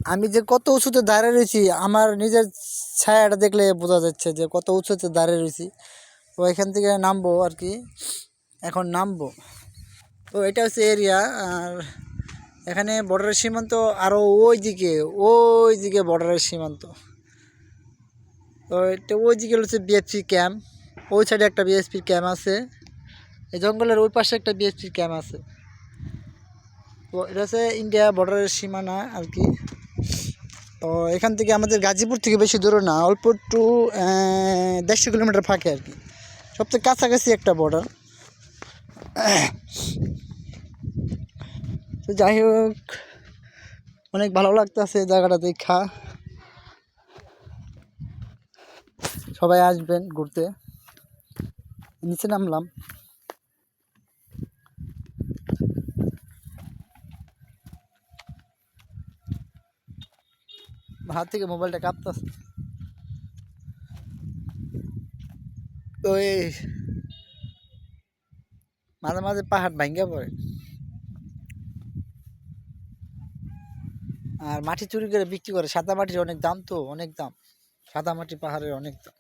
আমি যে কত উঁচুতে দাঁড়িয়ে রয়েছি আমার নিজের ছায়াটা দেখলে বোঝা যাচ্ছে যে কত উঁচুতে দাঁড়িয়ে রয়েছি। তো এখান থেকে নামবো আর কি, এখন নামবো। তো এটা হচ্ছে এরিয়া। আর এখানে বর্ডারের সীমান্ত আরও ওই দিকে বর্ডারের সীমান্ত। তো এটা ওই দিকে হচ্ছে বিএসপি ক্যাম্প, ওই সাইডে একটা বিএসপি ক্যাম্প আছে, এই জঙ্গলের ওই পাশে একটা বিএসপি ক্যাম্প আছে। তো এটা হচ্ছে ইন্ডিয়া বর্ডারের সীমানা আর কি। তো এখান থেকে আমাদের গাজীপুর থেকে বেশি দূরে না, অল্প একটু 150 কিলোমিটার ফাঁকে আর কি, সবথেকে কাছাকাছি একটা বর্ডার। তো যাই হোক, অনেক ভালো লাগতেছে জায়গাটা দেখা। সবাই আসবেন ঘুরতে। নিচে নামলাম। হাত থেকে মোবাইলটা কাঁপতেছে। তো এই মাঝে মাঝে পাহাড় ভাঙ্গা পড়ে, আর মাটি চুরি করে বিক্রি করে। সাদা মাটির অনেক দাম, তো অনেক দাম, সাদা মাটি পাহাড়ের অনেক দাম।